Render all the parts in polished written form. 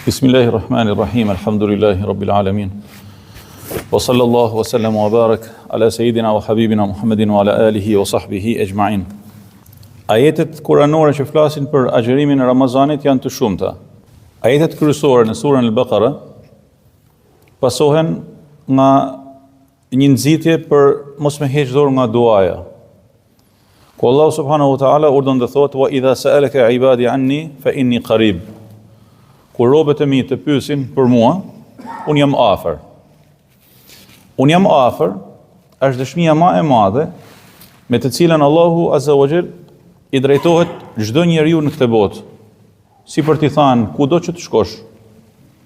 Bismillahirrahmanirrahim. Alhamdulillahi rabbil alamin. Wa sallallahu wa sallam wa barak ala sayidina wa habibina Muhammedin wa ala alihi wa sahbihi ejma'in. Ajetet kuranore që flasin për agjërimin e Ramazanit janë të shumta. Ajetet kryesore në surën Al-Baqara pasohen nga një nxitje për mos me heq dorë nga duaja. Ku Allah subhanahu wa ta'ala urdhon të thotë wa idha sa'alaka ibadi anni fa inni qarib. Kur robët e mi të pyesin për mua, unë jam afër. Unë jam afër është dëshmia më e madhe me të cilën Allahu Azza wa Jall i drejtohet çdo njeriu në këtë botë. Si për t'i thënë, kudo që të shkosh,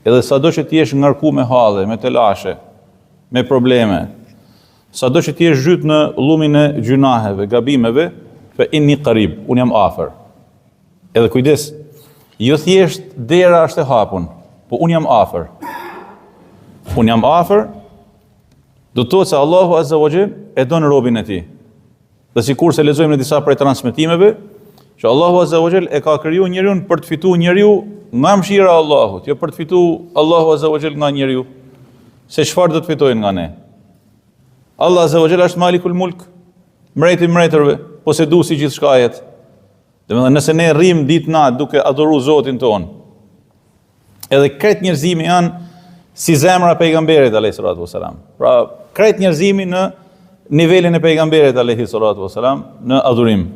edhe sado që ti jesh ngarku me halle, me telashe, me probleme, sado që ti jesh zhyt në llumin e gjunaheve, gabimeve, fa inni qarib, unë jam afër. Edhe kujdes, jo thjesht dera është e hapun, po unë jam afër. Unë jam afër, do të thotë se Allahu Azza wa Jall e don robën e tij. Dhe sikur se lexojmë në disa prej transmetimeve, që Allahu Azza wa Jall e ka krijuar njeriu për të fituar njeriu nga mëshira e Allahut, jo për të fituar Allahu Azza wa Jall nga njeriu. Se çfarë do të fitojnë nga ne? Allah Azza wa Jall është Malikul Mulk, mbreti i mbretërve, poseduesi i gjithçka jetë. Domethënë nëse ne rrim ditë natë duke adhuruar Zotin ton, edhe krejt njerëzimi janë si zemra e pejgamberit alayhis salatu wasalam. Pra krejt njerëzimi në nivelin e pejgamberit alayhis salatu wasalam në adhurim.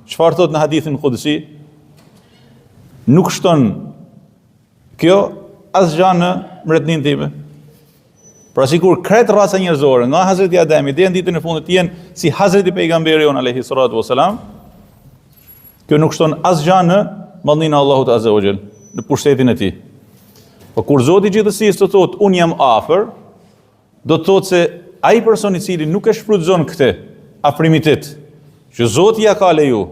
Çfarë thot në hadithin Qudsi? Nuk shton kjo asgjë në mbretëninë time. Pra sikur krejt raca njerëzore nga Hazreti Ademi deri në ditën e fundit jenë si Hazreti pejgamberi jon alayhis salatu wasalam. Kjo nuk shton asgjë në mallin e Allahut Azza wa Jall, në pushtetin e tij. Po kur Zoti i gjithësisë të thotë unë jam afër, do të thotë se ai person i cili nuk e shfrytëzon këtë afrimitet, që Zoti ja ka leju,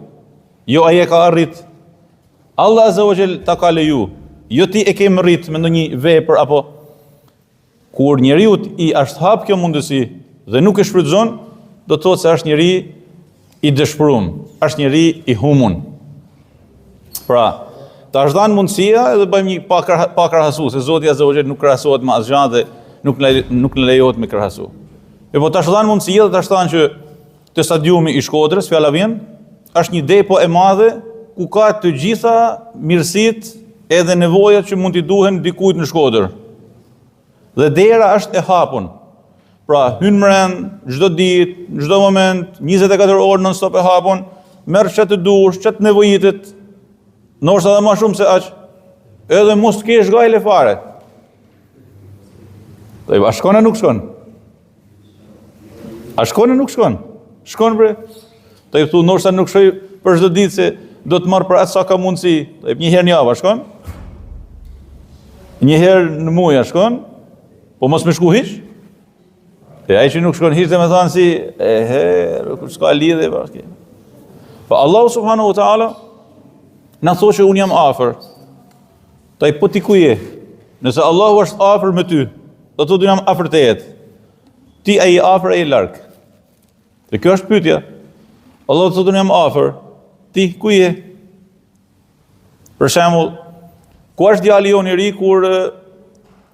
jo ai e ka arrit. Allah Azza wa Jall ta ka leju, jo ti e ke mërrit me ndonjë vepër apo kur njeriu i është hap kjo mundësi dhe nuk e shfrytëzon, do të thotë se është njeri i dëshpëruar, është njeri i humun. Pra, ta është dhënë mundësia edhe bëjmë një pa krahasu, se Zoti Azza wa Jall nuk krahasohet me asgjë dhe nuk lejohet me krahasu. Po ta është dhënë mundësia dhe ta është thënë që te stadiumi i Shkodrës, fjala vjen, është një depo e madhe ku ka të gjitha mirësitë edhe nevojat që mund t'i duhen dikujt në Shkodër. Dhe dera është e hapun. Pra, hyn mrend çdo ditë, çdo moment, 24 orë non stop e hapun, merr çat të dush, çat nevojitet, ndoshta edhe më shumë se aq. Edhe mos të kesh gajle fare. A shkon e nuk shkon? A shkon e nuk shkon? Shkon bre. Të thu ndoshta nuk shkoj për çdo ditë se do të marr për atë sa ka mundësi. Një herë në javë shkon? Një herë në muaj shkon? Po mos më shku hiç? Ai që nuk shkon hiç dhe më thanë si kur s'ka lidhje bashkë. Po Allahu subhanahu wa taala na thotë që unë jam afër. Po ti ku je? Nëse Allahu është afër me ty, do të thotë unë jam afër tejet. Ti ai afër ai larg. Dhe kjo është pyetja. Allahu thotë unë jam afër. Ti ku je? Për shembull, ku është djali jon i ri kur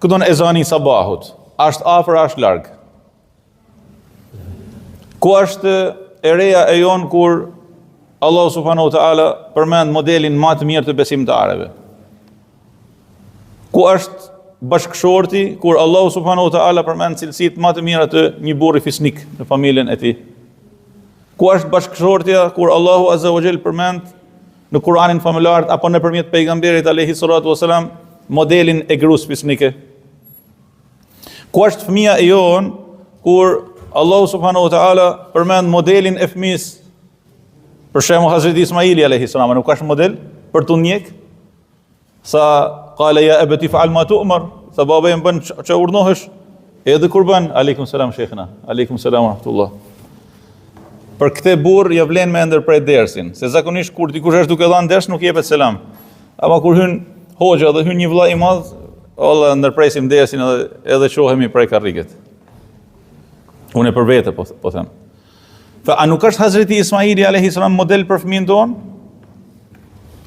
këdon ezani sabahut? Është afër, është larg. Ku është e reja e jon kur Allah subhanahu wa ta'ala përmend modelin më të mirë të besimtarëve? Ku është bashkëshorti kur Allah subhanahu wa ta'ala përmend cilësitë më të mira të një burri fisnik në familjen e tij? Ku është bashkëshortja kur Allahu Azza wa Jall përmend në Kur'anin familjar apo nëpërmjet pejgamberit alayhi salatu wasalam modelin e gruas fisnike? Ku është fëmia e jon kur Allahu subhanahu wa ta'ala përmend modelin e fëmis? Për shembull Hazreti Ismaili alayhi salam, nuk ka model për tu njek? Sa qala ya abati fa'al ma tu'mar, sa baba im bën ç'a urdhnohesh, edhe kur bën aleikum selam sheikhna, aleikum selam wa rahmatullah. Për këtë burr ja vlen me ndërpret dersin, se zakonisht kur dikush është duke dhënë ders nuk jepet selam. Ama kur hyn hoxha dhe hyn një vëlla i madh, olla ndërpresim dersin edhe çohemi prej karriget. Unë për vete po them. Fa a nuk është Hazreti Ismaili alayhi salam model për fëmijën ton?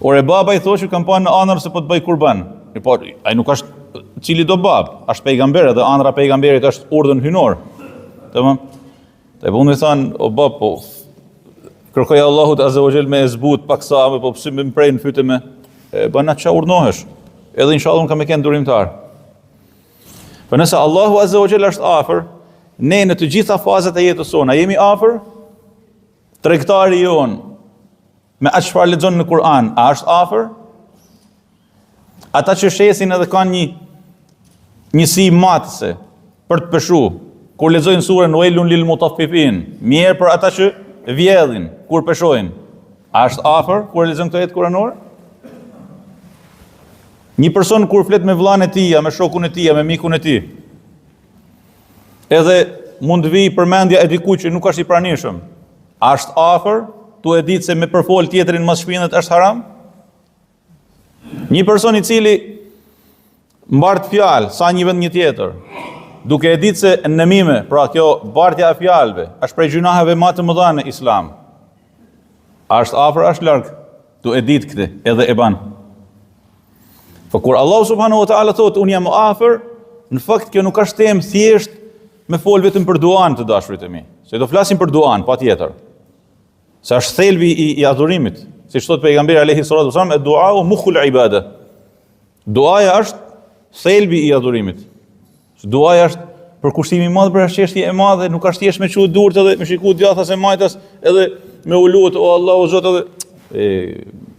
Ore baba i thoshë kam pa në anër se po të bëj kurban. Po, ai nuk është cili do bab, është pejgamber dhe ëndra e pejgamberit është urdhën hynor. Tamam. Te unë thon, o bab, po kërkoj Allahut azza wa jall me zbut paksa, po pse më prej në fytë me bën atë çfarë urdhnohesh. Edhe inshallah unë kam e kënë durimtar. Për nëse Allahu azza wa jall është afër, ne në të gjitha fazat e jetës sona jemi afër, tregtari jon me atë çfarë lexon në Kur'an, a është afër? Ata që shesin edhe kanë një si matëse për të peshu, kur lexojnë surën Wailun lil mutaffifin, mirë për ata që vjedhin kur peshojnë. A është afër kur lexon këtë jetë kuranore? Një person kur flet me vllain e tij, me shokun e tij, me mikun e tij, edhe mund të vijë përmendja e dikujt që nuk është i pranishëm, a është afër tu e ditë se me përfol tjetrin mos shpinët është haram? Një person i cili mbart fjalë sa një vend një tjetër, duke e ditë se në mime, pra kjo bartja e fjalëve, është prej gjunaheve më të mëdha në Islam, a është afër, është larg, tu e ditë këtë edhe e ban. Po kur Allah subhanahu wa ta'ala thotë unë jam afër, në fakt kjo nuk është temë thjesht me fol vetëm për duan të dashurit e mi. Se do flasim për duan, patjetër. Se është thelbi i adhurimit, siç thot pejgamberi alayhi salatu wasallam, "Duau mukhul ibada." Duaja është thelbi i adhurimit. Duaja është përkushtimi i madh për çështje e madhe, nuk është thjesht me çu durt edhe me shiku djathas e majtas edhe me u lut o Allahu Zot edhe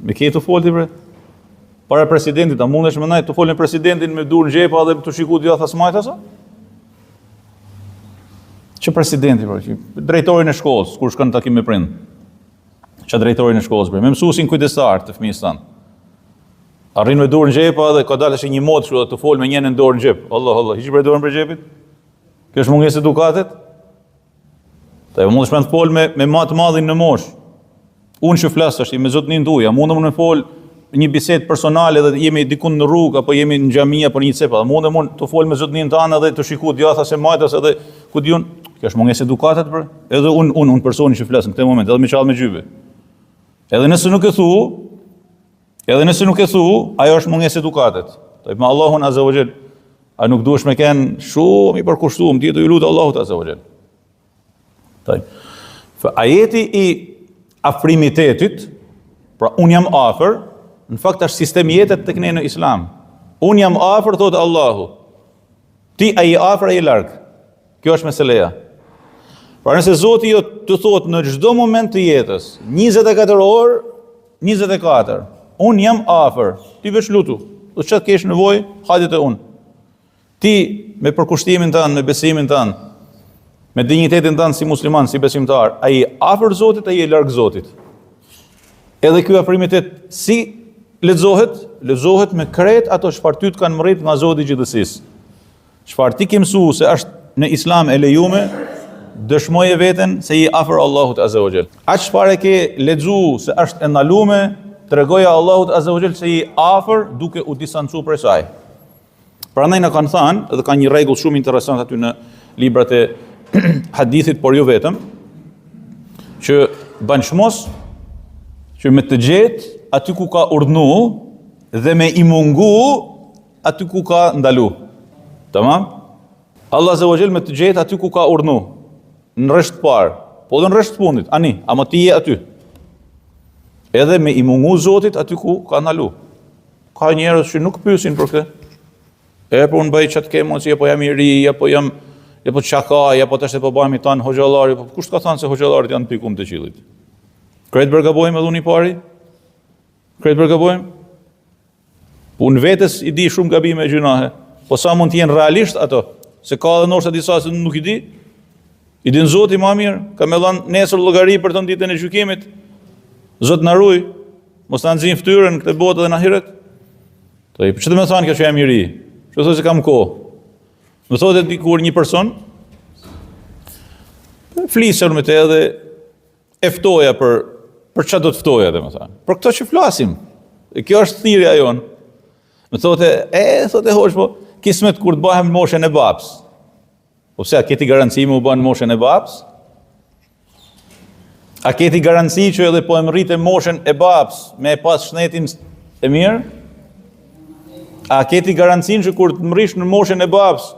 me këto folti bre. Para presidentit, a mundesh më ndaj të folën presidentin me dur në xhepa dhe të shiku djathas majtas? Që presidenti, drejtorin e shkollës, kur shkon në takim me prind. Që drejtorin e shkollës, me mësuesin kujdestar të fëmijës tan. Arrin me dorë në xhepa dhe ka dalë një modë kështu të fol me njërin në dorë në xhep. Allah, hiç prej dorën për xhepit. Kjo është mungesë edukatet. Ta mundesh të fol me më të madhin në moshë. Unë që flas tash me zotnin tuaj, mundem të fol një bisedë personale dhe jemi diku në rrugë apo jemi në xhami apo në një cep, mundem unë të fol me zotnin tanë edhe të shikoj djathas e majtas edhe ku diun, kjo është mungesë edukatet për. Edhe unë personi që flas në këtë moment, edhe me çall me gjybe. Edhe nëse nuk e thu, ajo është mungesë edukatet. Tani me Allahun azza wa jall, a nuk duhesh me kënë shumë i përkushtuar, ti do i lut Allahut azza wa jall. Tani. Ajeti i afrimitetit, pra unë jam afër, në fakt është sistemi jetet tek ne në Islam. Unë jam afër, thotë Allahu. Ti ai afër ai larg. Kjo është meseleja. Pra nëse Zoti jo të thotë në çdo moment të jetës, 24 orë, 24, unë jam afër, ti veç lutu, do çka kesh nevojë, hajde te unë. Ti me përkushtimin tënd, me besimin tënd, me dinjitetin tënd si musliman, si besimtar, ai afër Zotit, ai larg Zotit. Edhe ky afrimitet si lexohet me krejt ato çfarë ty të kanë mërrit nga Zoti i gjithësisë. Çfarë ti ke mësuar se është në Islam e lejuar, dëshmoje veten se i afër Allahut azza wa jall. Atë çfarë ke lexuar se është e ndaluar, tregoja Allahut azza wa jall se i afër duke u distancuar prej saj. Prandaj na kanë thënë, edhe ka një rregull shumë interesant aty në librat e hadithit, por jo vetëm, që bën shmos që me të gjetë aty ku ka urdhnu dhe me i mungu aty ku ka ndalu. Tamam? Allah azza wa jall me të gjetë aty ku ka urdhnu, në rresht parë, po dhe në rresht fundit, ani, ama ti je aty. Edhe me i mungu Zotit aty ku ka ndalu. Ka njerëz që nuk pyesin për këtë. Po unë bëj çat ke mos, apo jam i ri, apo çaka, apo tash po bëhemi tan hoxhallari, po kush ka thënë se hoxhallarit janë pikum të qiellit? Krejt bërgabojmë edhe unë i pari? Krejt bërgabojmë? Po unë vetes i di shumë gabime e gjunahe, po sa mund të jenë realisht ato? Se ka edhe ndoshta disa se nuk i di? I din Zoti më mirë, ka më dhënë nesër llogari për të ditën e gjykimit. Zot na ruaj, mos na nxjin fytyrën këtë botë dhe në ahiret. Po çfarë do të thonë kjo që jam i ri? Ço thotë se kam kohë. Më thotë dikur një person flisur me të edhe e ftoja për çfarë do të ftoja, domethënë. Për këtë që flasim. Kjo është thirrja jon. Më thotë, thotë hoç, po kismet kur të bëhem moshën e babs. Po pse a keti garanci më u bën moshën e babs? A keti garanci që edhe po e rritë moshën e babs me pas shnetin e mirë? A keti garancinë që kur të mrish në moshën e babës,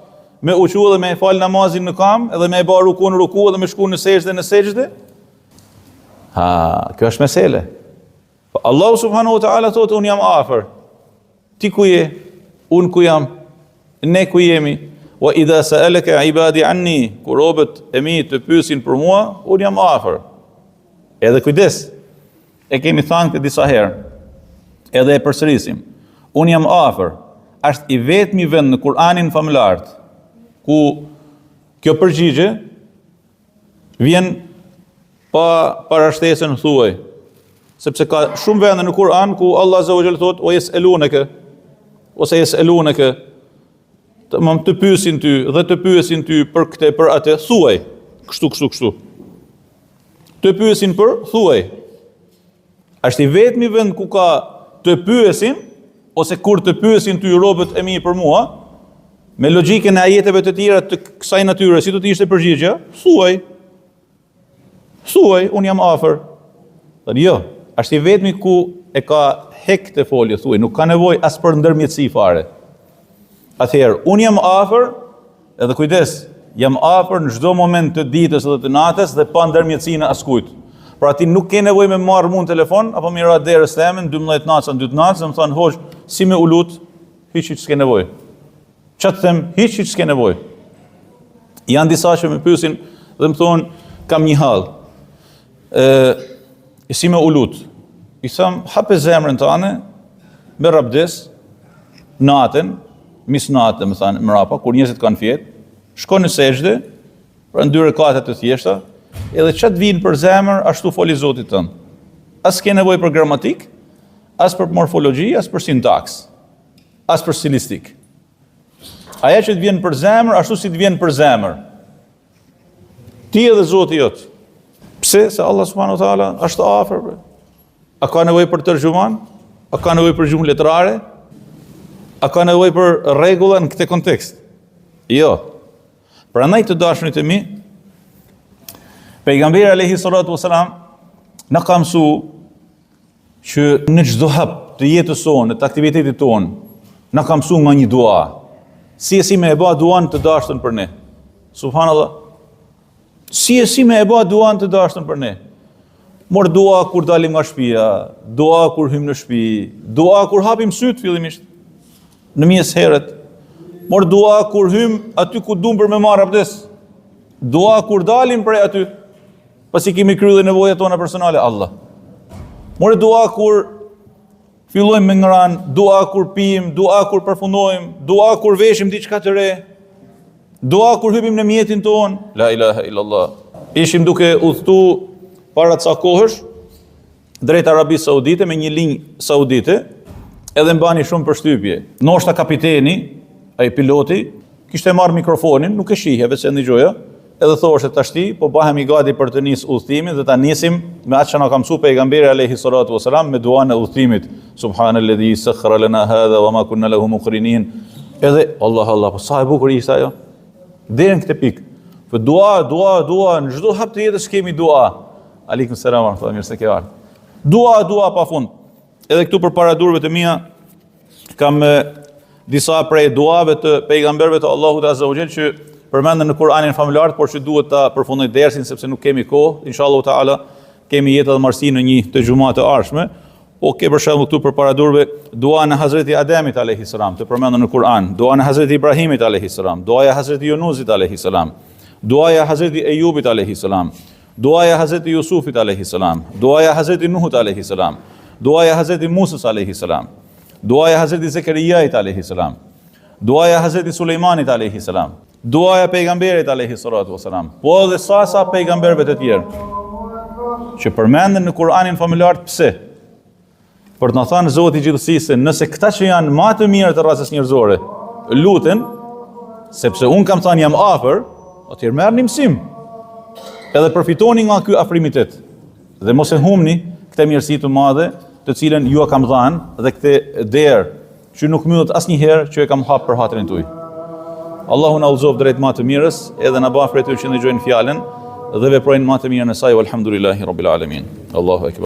me uqu dhe me fal namazin në kam, edhe me ba ruku në ruku dhe me shku në sejdë? Kjo është mesele. Allahu subhanahu wa ta'ala thotë, unë jam afër. Ti ku je? Unë ku jam? Ne ku jemi? Wa idha sa'alaka ibadi anni, kur robët e mi të pyesin për mua, unë jam afër. Edhe kujdes. E kemi thënë këtë disa herë. Edhe e përsërisim. Unë jam afër. Është i vetmi vend në Kur'anin famëlar ku kjo përgjigje vjen pa parashtesën thuaj. Sepse ka shumë vende në Kur'an ku Allah azza wa jalla thotë o yes'alunaka ose yes'alunaka të pyesin ty dhe të pyesin ty për këtë për atë thuaj. Kështu. Të pyesin për thuaj. Është i vetmi vend ku ka të pyesin ose kur të pyesin ty robët e mi për mua, me logjikën e ajeteve të tjera të kësaj natyre, si do të ishte përgjigja? Thuaj, unë jam afër. Dhe jo, është i vetmi ku e ka hek të folje, thuaj, nuk ka nevojë as për ndërmjetësi fare. Atëherë, unë jam afër, edhe kujdes, jam afër në çdo moment të ditës dhe të natës dhe pa ndërmjetësinë askujt. Pra ti nuk ke nevojë me marrë mua në telefon, apo me ra derës temën, 12 natës, më thonë, hoq, si me ulut, hiç s'ke nevojë. Çfarë them, hiç s'ke nevojë. Janë disa që më pyesin dhe më thonë, kam një hall. Si me ulut. I them, hape zemrën tane, me rabdes, natën, misnatë, më thanë, mrapa, kur njerëzit kanë fjetë, shko në sejdë, pra në 2 rekate të thjeshta, edhe çat vinë për zemër, ashtu foli Zoti tënd. As ke nevojë për gramatik, as për morfologji, as për sintaks, as për stilistik. Aja që të vjen për zemër, ashtu si të vjen për zemër. Ti edhe Zoti jot. Pse? Se Allah subhanahu wa taala është afër. A ka nevojë për tërgjuman? A ka nevojë për gjuhë letrare? A ka nevojë për rregulla në këtë kontekst? Jo. Prandaj të dashurit e mi, pejgamberi alayhi salatu wasalam na ka mësuar që në çdo hap të jetës sonë, të aktivitetit tonë, na ka mësuar nga një dua. Si me e bë duan të dashtën për ne. Subhanallah. Si me e bë duan të dashtën për ne. Mor dua kur dalim nga shtëpia, dua kur hym në shtëpi, dua kur hapim syt fillimisht në mes herët. Mor dua kur hym aty ku duam për me marr abdes. Dua kur dalim prej aty, pasi kemi kryer nevojat tona personale, Allah. Mor dua kur fillojmë me ngran, dua kur pijmë, dua kur përfundojmë, dua kur veshim diçka të re, dua kur hypim në mjetin ton. La ilaha illallah. Ishim duke udhëtu para ca kohësh drejt Arabisë Saudite me një linjë saudite, edhe mbani shumë përshtypje. Ndoshta kapiteni, ai piloti, kishte marrë mikrofonin, nuk e shihje vetë se ndëgjoja, edhe thoshte tashti, po bëhemi gati për të nisë udhëtimin dhe ta nisim me atë që na ka mësuar pejgamberi alayhi salatu wasalam me duan e udhëtimit. Subhanalladhi sakhkhara lana hadha wa ma kunna lahu muqrinin. Edhe Allah, po sa e bukur ishte ajo. Deri në këtë pikë. Po dua, në çdo hap të jetës kemi dua. Aleikum selam wa rahmatullahi, mirë se ke ardhur. Dua pafund. Edhe këtu përpara durve të mia kam disa prej duave të pejgamberëve të Allahut azza wa jall që përmendën në Kur'anin famëlar, por që duhet ta përfundoj dersin sepse nuk kemi kohë. Inshallah taala kemi jetë dhe marrësi në një të xhumat të ardhshme. Po ke për shembull këtu përpara durve dua në Hazreti Ademit alayhis salam, të përmendën në Kur'an, dua në Hazreti Ibrahimit alayhis salam, duaja e Hazreti Yunusit alayhis salam, duaja e Hazreti Ejubit alayhis salam, duaja e Hazreti Yusufit alayhis salam, duaja e Hazreti Nuhut alayhis salam, duaja e Hazreti Musës alayhis salam, duaja e Hazreti Zekariyait alayhis salam, duaja e Hazreti Sulejmanit alayhis salam, duaja e pejgamberit alayhi salatu wasalam. Po edhe sa pejgamberëve të tjerë që përmenden në Kur'anin famëlar. Pse? Për të na thënë Zoti i gjithësisë, nëse këta që janë më të mirë të rasës njerëzore luten, sepse un kam thënë jam afër, atëherë merrni mësim. Edhe përfitoni nga ky afrimitet. Dhe mos e humni këtë mirësi të madhe, të cilën ju e kam dhënë, dhe këtë derë që nuk mbyllet asnjëherë që e kam hap për hatrin tuaj. Allahu na udhëzoj drejt më të mirës, edhe na bëj prej tyre që ndëgjojnë fjalën dhe veprojnë më të mirën e saj. Walhamdulillahi rabbil alamin. Allahu akbar.